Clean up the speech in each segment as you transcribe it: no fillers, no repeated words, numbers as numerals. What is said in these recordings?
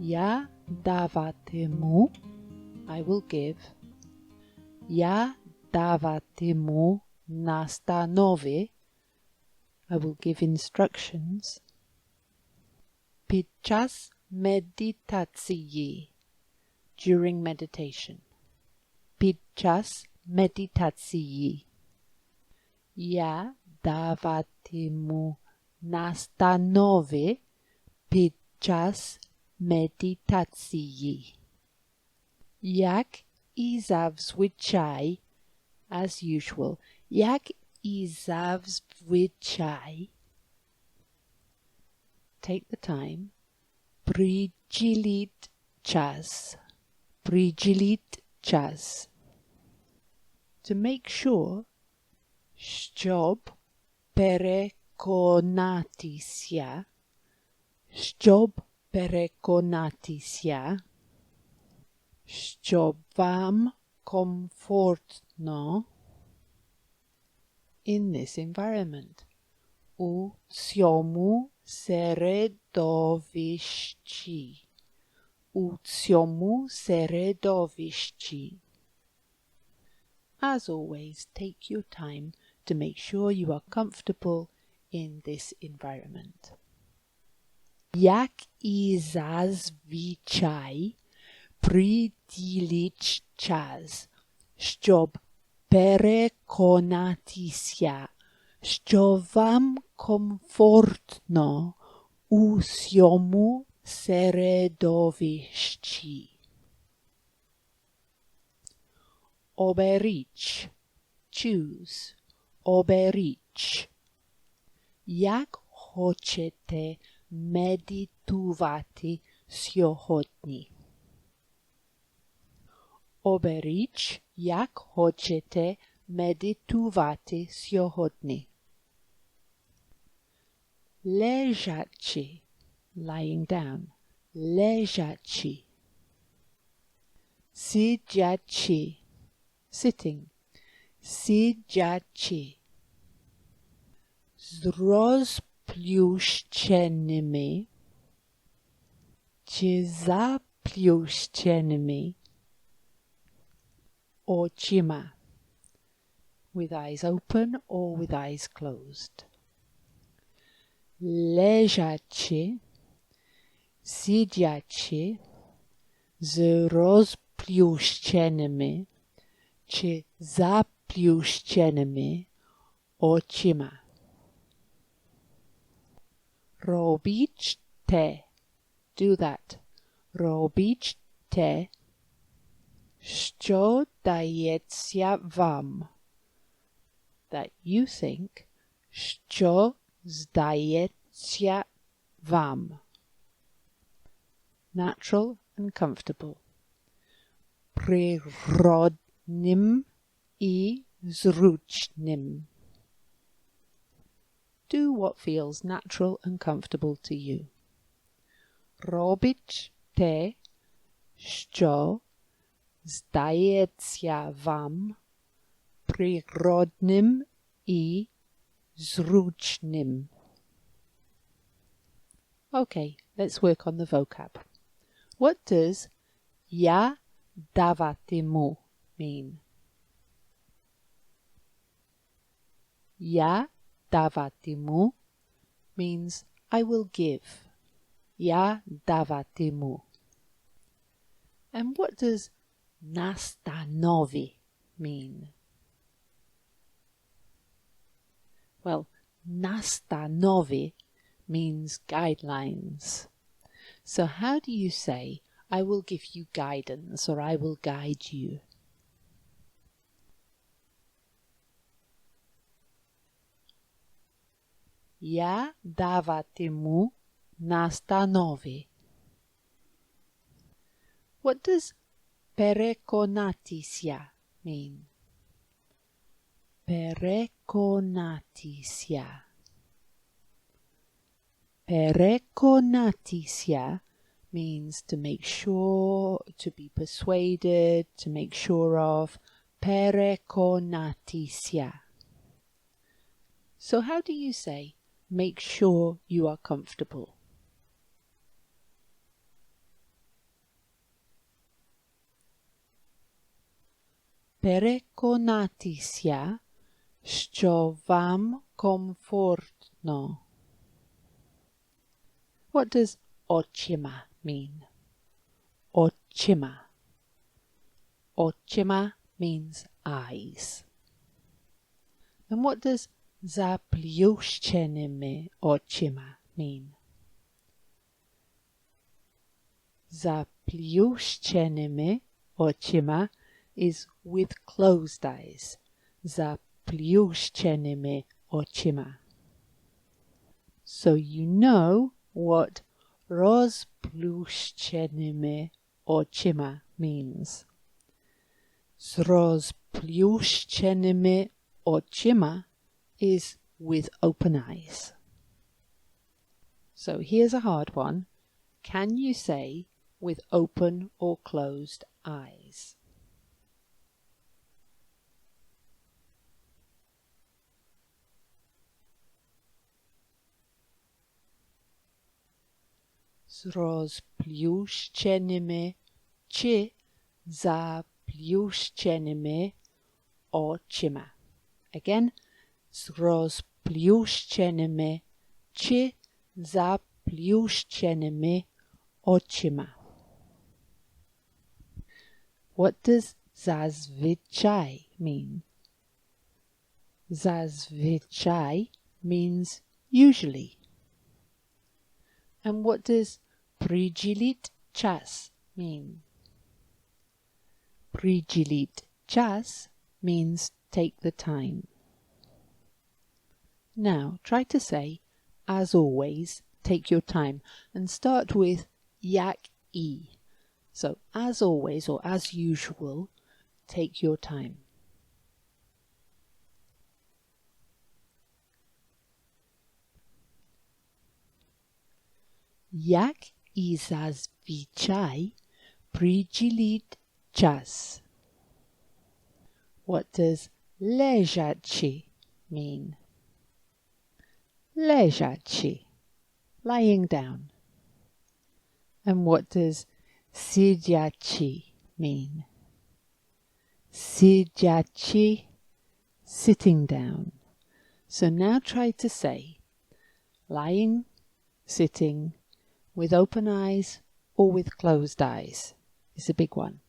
Я даватиму, I will give. Я даватиму настанови, I will give instructions. Під час медитації, during meditation. Під час медитації. Я даватиму настанови під час медитації. Як і зазвичай, as usual, як і зазвичай. Take the time. Приділіть час. Приділіть час. To make sure, щоб переконатися, щоб переконатися, щоб вам комфортно in this environment. У цьому середовищі. У цьому середовищі. As always, take your time to make sure you are comfortable in this environment. Як і зазвичай, приділіть час, щоб переконатися, що вам комфортно у цьому середовищі. Оберіть, choose, оберіть. Як хочете медитувати сьогодні? Оберіть, як хочете медитувати сьогодні. Лежачи, lying down, лежачи. Сидячи, sitting, сидячи. З розплющеними чи заплющеними очима. With eyes open or with eyes closed. Лежачи, сидячи, з розплющеними чи заплющеними очима. Робіть те. Do that. Робіть те, що дається вам. That you think, що здається вам. Natural and comfortable. Природним і зручним. Do what feels natural and comfortable to you. Робіть те, що здається вам природним і зручним. Okay, let's work on the vocab. What does я даватиму mean? Я даватиму means I will give. Я даватиму. And what does настанови mean? Well, настанови means guidelines. So how do you say, I will give you guidance, or I will guide you? Я даватиму настанови. What does переконатися mean? Переконатися. Переконатися means to make sure, to be persuaded, to make sure of. Переконатися. So how do you say, make sure you are comfortable? Переконатися, що вам комфортно. What does очима mean? Очима. Очима means eyes. And what does заплющеними очима mean? Заплющеними очима is with closed eyes. Заплющеними очима. So you know what розплющеними очима means. З розплющеними очима is with open eyes. So here's a hard one. Can you say with open or closed eyes? Z rozplющenými či zaplющenými očima. Again, z rozplющenými či zaplющenými očima. What does zazwyczaj mean? Zazwyczaj means usually. And what does przydzielić czas mean? Przydzielić czas means take the time. Now try to say, as always, take your time, and start with jak I. So, as always or as usual, take your time. Jak I zazwyczaj przydzielić czas? What does leżaczy mean? Leżaczy, lying down. And what does siedziaczy mean? Siedziaczy, sitting down. So now try to say lying, sitting, with open eyes or with closed eyes. It's a big one.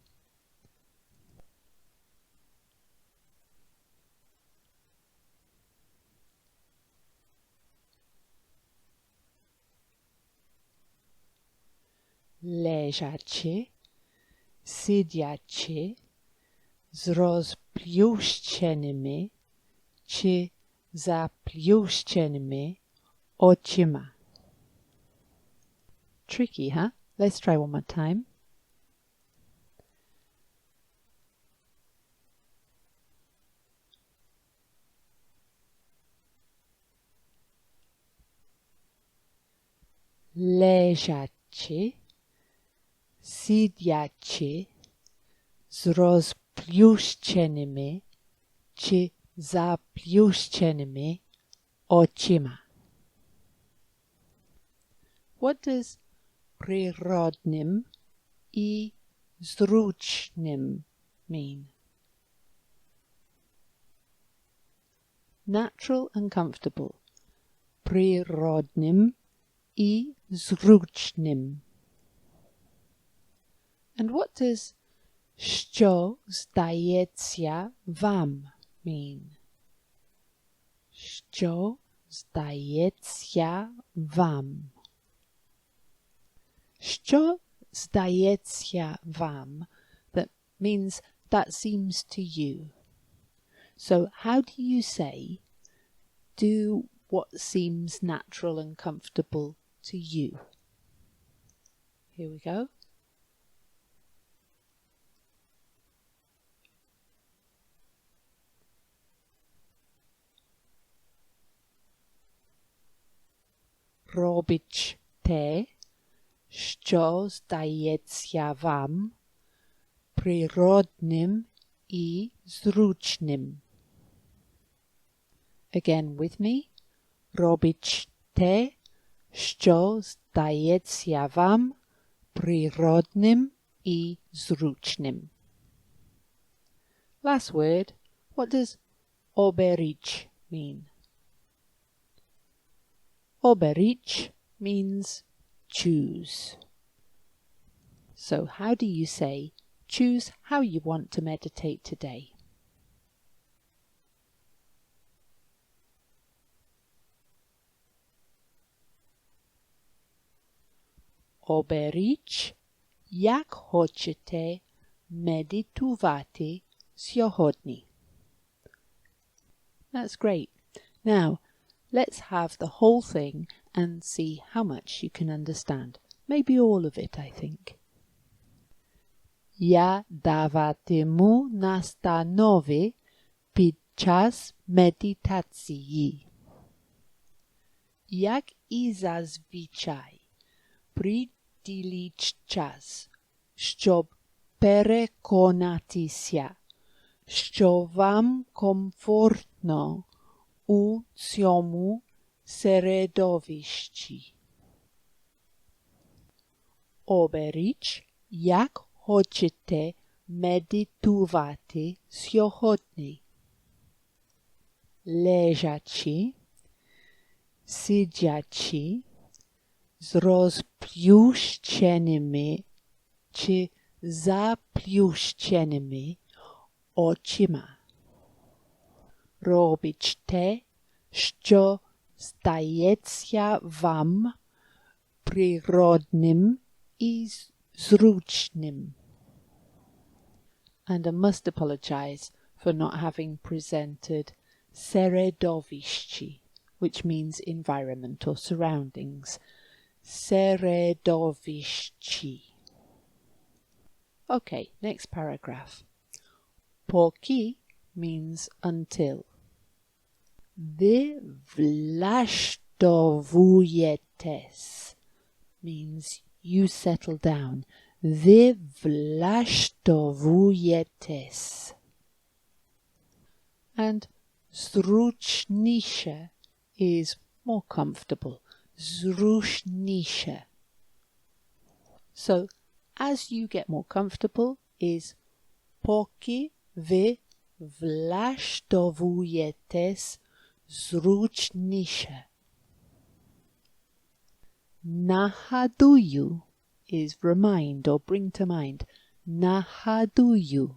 Leżaczy, siedziaczy, z rozplющenými czy zaplющenými očima. Tricky, huh? Let's try one more time. Leżaczy, siedziaczy, z rozplющenými czy zaplющenými očima. What does przyrodnim I zrучным mean? Natural and comfortable. Przyrodnim I zrучnym. And what does що здається вам mean? Що здається вам? Що здається вам? That means that seems to you. So how do you say do what seems natural and comfortable to you? Here we go. Robić te, що здається вам природним і зручним. Again with me. Robić те, що здається вам природним і зручним. Last word. What does oberich mean? Oberich means choose. So how do you say, choose how you want to meditate today? Oberich, jak хочете медитувати сьогодні? That's great. Now, let's have the whole thing and see how much you can understand. Maybe all of it, I think. Я даватиму настанови під час медитації. Як і зазвичай, приділіть час, щоб переконатися, що вам комфортно у цьому середовищі. Оберіть, як хочете медитувати сьогодні. Лежачи, сидячи, з розплющеними чи заплющеними очима. Робіть те, що здається вам природним і зручним. And I must apologize for not having presented середовище, which means environment or surroundings. Середовище. Okay, next paragraph. Поки means until. Ви влаштовуєтесь means you settle down. Ви влаштовуєтесь. And зручніше is more comfortable. Зручніше. So, as you get more comfortable is поки ви влаштовуєтесь зручніше. Нагадую is remind or bring to mind. Нагадую.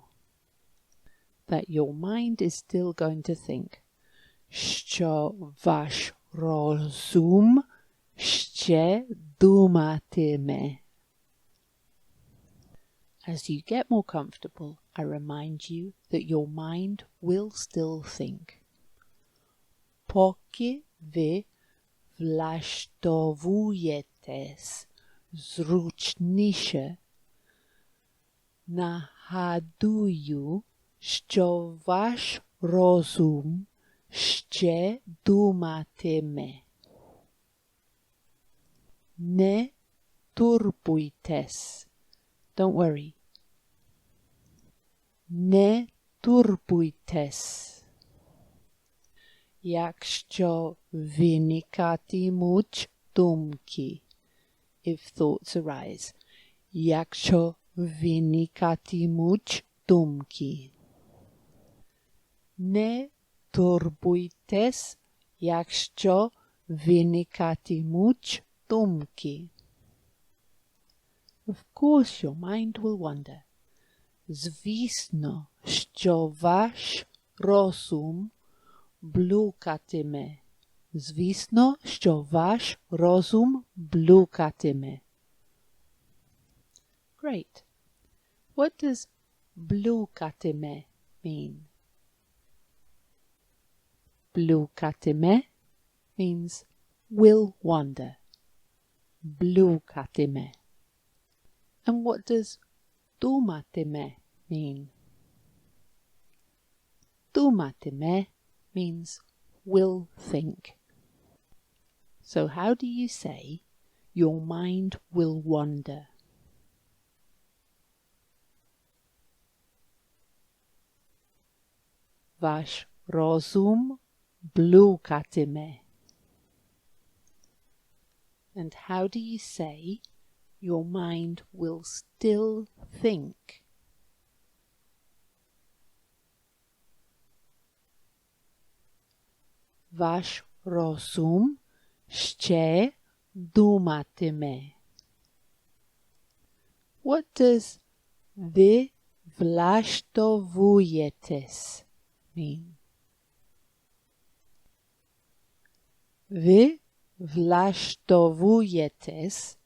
That your mind is still going to think. Що ваш розум ще думатиме. As you get more comfortable, I remind you that your mind will still think. Поки ви влаштовуєтесь зручніше, нагадую, що ваш розум ще думатиме. Не турбуйтесь. Don't worry. Не турбуйтесь. Якщо виникатимуть думки. If thoughts arise. Якщо виникатимуть думки. Не турбуйтесь, якщо виникатимуть думки. Of course your mind will wander. Звісно, що ваш розум блукатиме. Звісно, що ваш розум блукатиме. Great. What does blukatime mean? Blukatime means will wander. Blukatime. And what does dumatime mean? Dumatime means will think. So how do you say your mind will wander? Ваш розум блукатиме. And how do you say your mind will still think? ваш розум ще думатиме? What does ви влаштовуєтесь mean? Ви влаштовуєтесь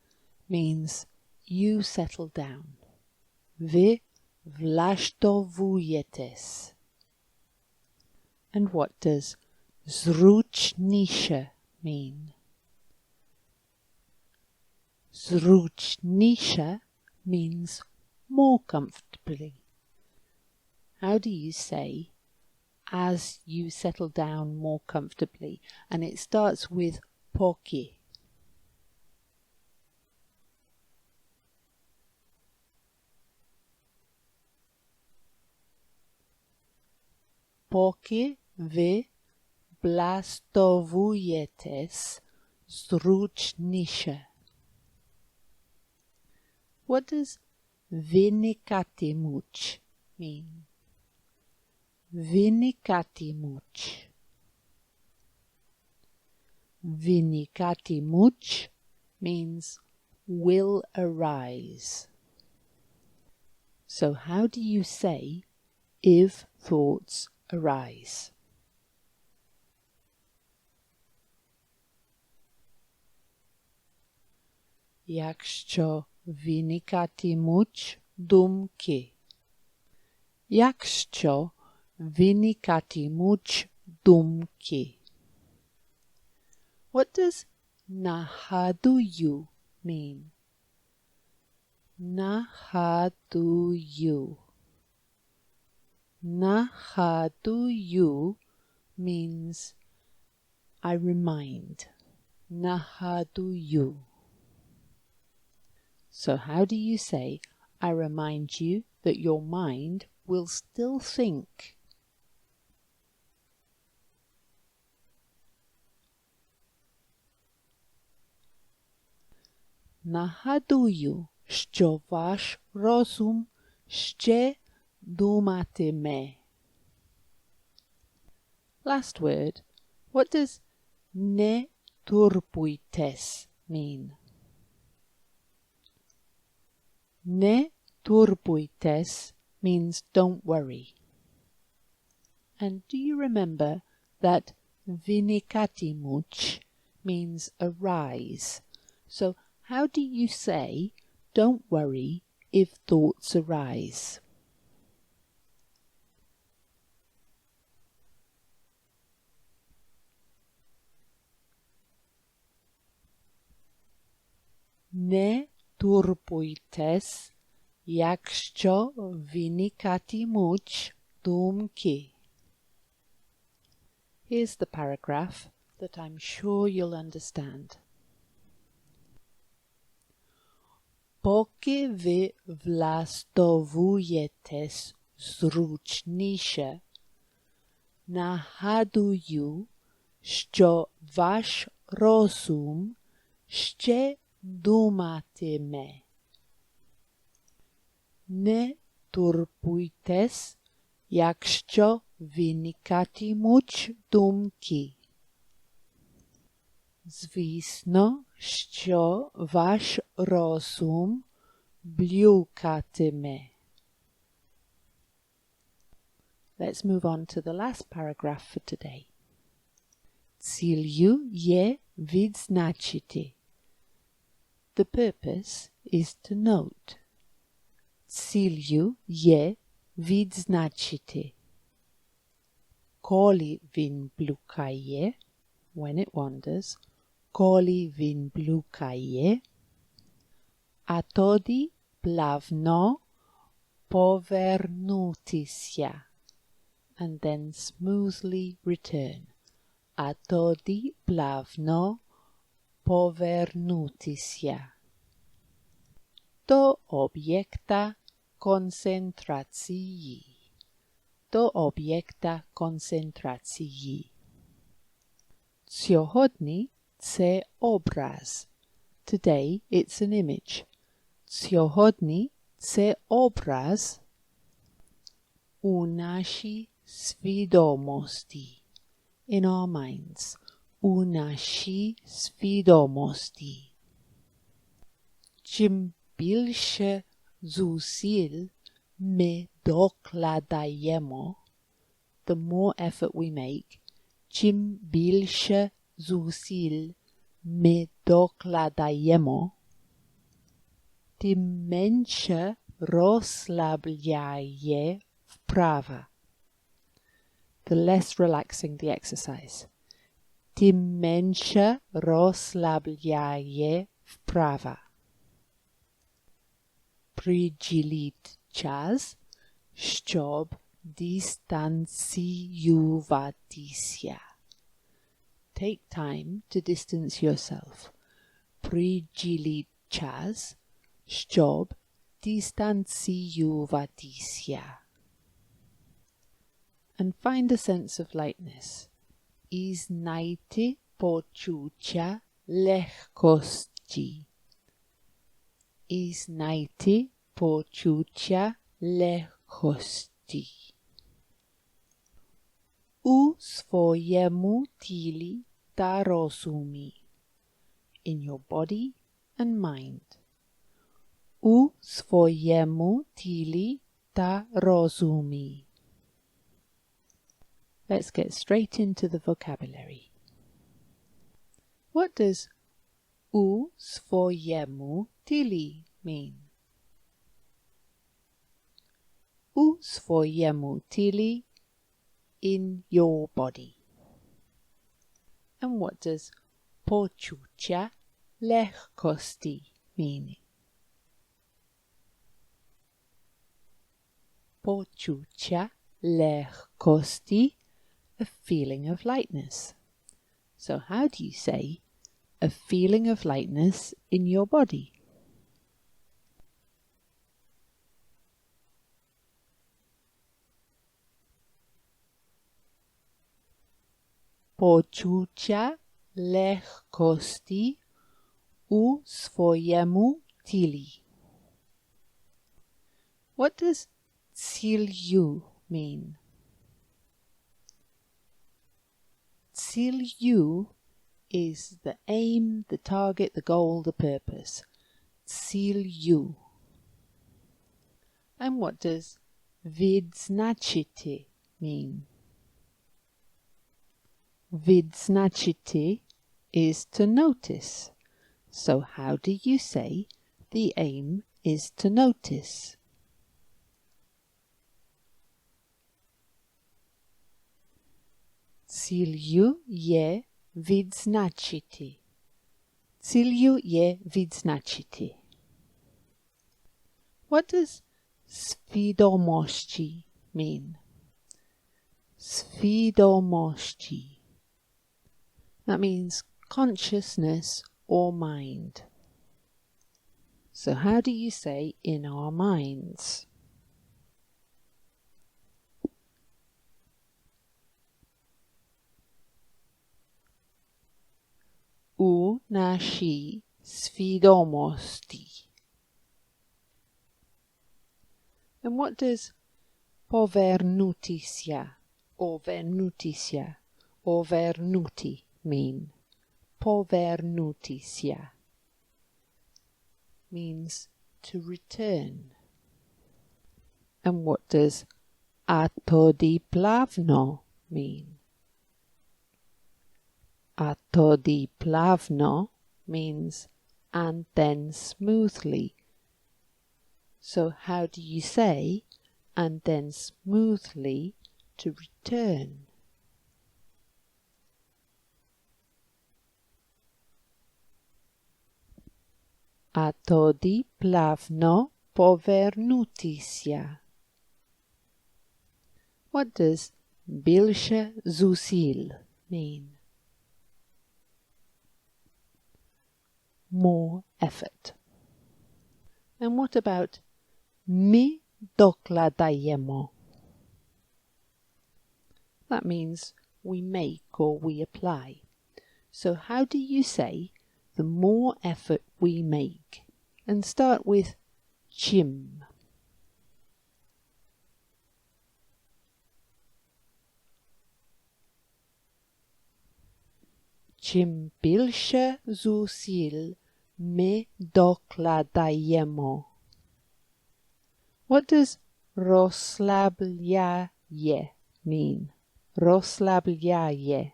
means you settle down. Ви влаштовуєтесь. And what does зручніше mean? Зручніше means more comfortably. How do you say as you settle down more comfortably? And it starts with поки. Поки ви влаштовуєтесь зручніше. What does виникатимуть mean? Виникатимуть. Виникатимуть means will arise. So how do you say if thoughts arise? Якщо виникатимуть думки. Якщо виникатимуть думки. What does нагадую mean? Нагадую. Нагадую means I remind. Нагадую. So how do you say I remind you that your mind will still think? Нагадую, що ваш розум ще думатиме. Last word. What does не турбуйтесь mean? Не турбуйтесь means don't worry. And do you remember that виникатимуть means arise? So how do you say don't worry if thoughts arise? Не турбуйтесь, якщо виникатимуть думки. Here's the paragraph that I'm sure you'll understand. Поки ви влаштовуєтесь зручніше, нагадую, що ваш розум ще думатиме. Не турбуйтесь, якщо виникатимуть думки. Звісно, що ваш розум блукатиме. Let's move on to the last paragraph for today. Ціллю є відзначити. The purpose is to note. Ціллю є відзначити. Коли він блукає, when it wanders, коли він блукає, а тоді плавно повернутися, and then smoothly return. А тоді плавно повернутися до об'єкта концентрації. До об'єкта концентрації. Сьогодні це образ. Today it's an image. Сьогодні це образ у нашій свідомості. in our minds. U naší svědomosti. Čím bільше зусиль my dokladajemo, the more effort we make, čím більше зусиль my dokladajemo, tím менше розслабляє вправа. The less relaxing the exercise. Tím менше розслабляє вправа. Приділіть час, щоб дистанціюватися. Take time to distance yourself. Приділіть час, щоб дистанціюватися. And find a sense of lightness. І знайти почуття легкості. І знайти почуття легкості. У своєму тілі та розумі. In your body and mind. У своєму тілі та розумі. Let's get straight into the vocabulary. What does у своєму тілі mean? У своєму тілі, in your body. And what does почуття легкості mean? Почуття легкості, a feeling of lightness. So how do you say a feeling of lightness in your body? Почуття легкості у своєму тілі. What does ціллю mean? Ціллю is the aim, the target, the goal, the purpose. Ціллю. And what does відзначити mean? Відзначити is to notice. So how do you say the aim is to notice? Ціллю є відзначити. Ціллю є відзначити. What does свідомості mean? Свідомості. That means consciousness or mind. So how do you say in our minds? У нашій свідомості. And what does повернутися or вернутися or вернути mean? Повернутися means to return. And what does atodiplavno mean? Atodiplavno means and then smoothly. So how do you say and then smoothly to return? Atodiplavno повернутися. What does більше зусиль mean? More effort. And what about ми докладаємо? That means we make or we apply. So how do you say the more effort we make? And start with чим. Чим більше зусиль ми докладаємо. What does розслабляє mean? Розслабляє.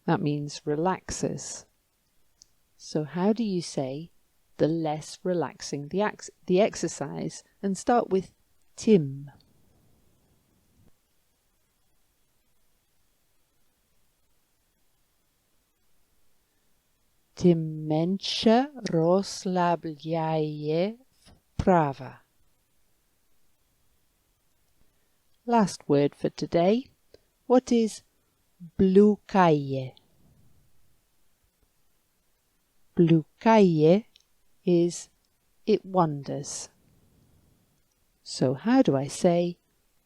That means relaxes. So how do you say the less relaxing the exercise? And start with Tim. Тим менше розслабляє вправа. Last word for today. What is блукає? Блукає is it wanders. So how do I say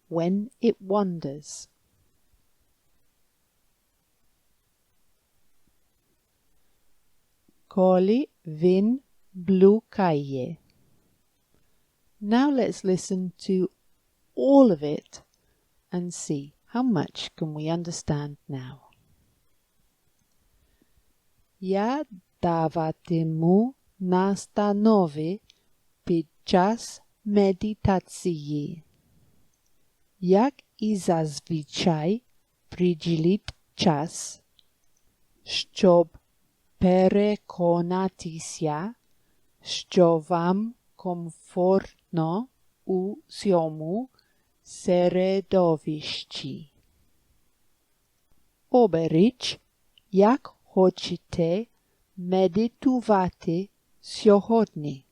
when it wanders? Коли він блукає. Now let's listen to all of it and see how much can we understand now. Я даватиму настанови під час медитації. Як і зазвичай приділіть час, щоб переконатися, що вам комфортно у цьому середовищі. Оберіть, як хочете медитувати сьогодні.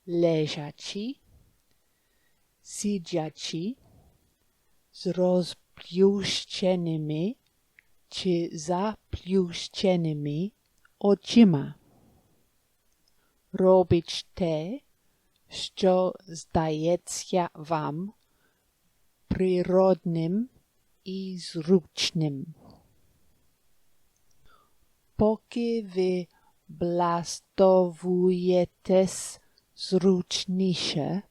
Лежачи, сидячи, з розплющеними чи заплющеними очима. Робіть те, що здається вам природним і зручним. Поки ви влаштовуєтесь зручніше,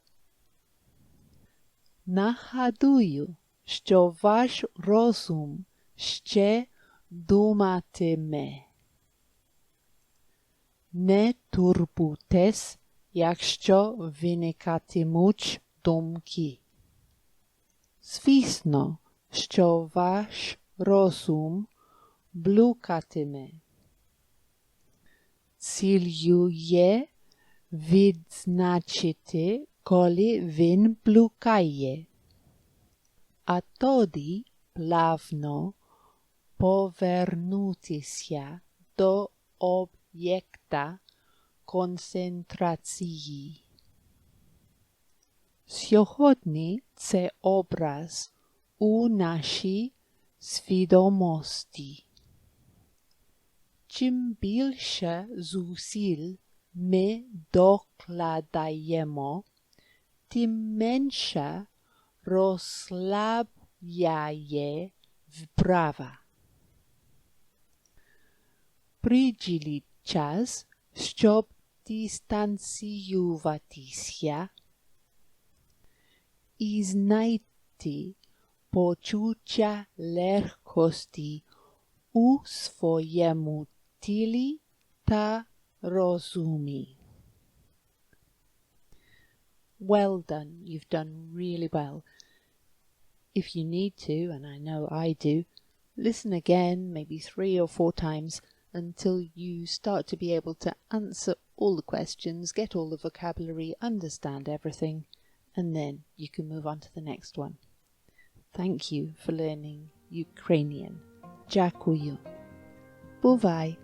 нагадую, що ваш розум ще думатиме. Не турбуйтесь, якщо виникатимуть думки. Звісно, що ваш розум блукатиме. Ціллю є відзначити, коли він блукає, а тоді плавно повернутися до об'єкта концентрації. Сьогодні це образ у нашій свідомості. Чим більше зусиль ми докладаємо, тим менше розслабляє вправа. Приділіть час, щоб дистанціюватися і знайти почуття легкості у своєму тілі та розумі. Well done. You've done really well. If you need to, and I know I do, listen again, maybe 3 or 4 times, until you start to be able to answer all the questions, get all the vocabulary, understand everything, and then you can move on to the next one. Thank you for learning Ukrainian. Дякую. Бувай!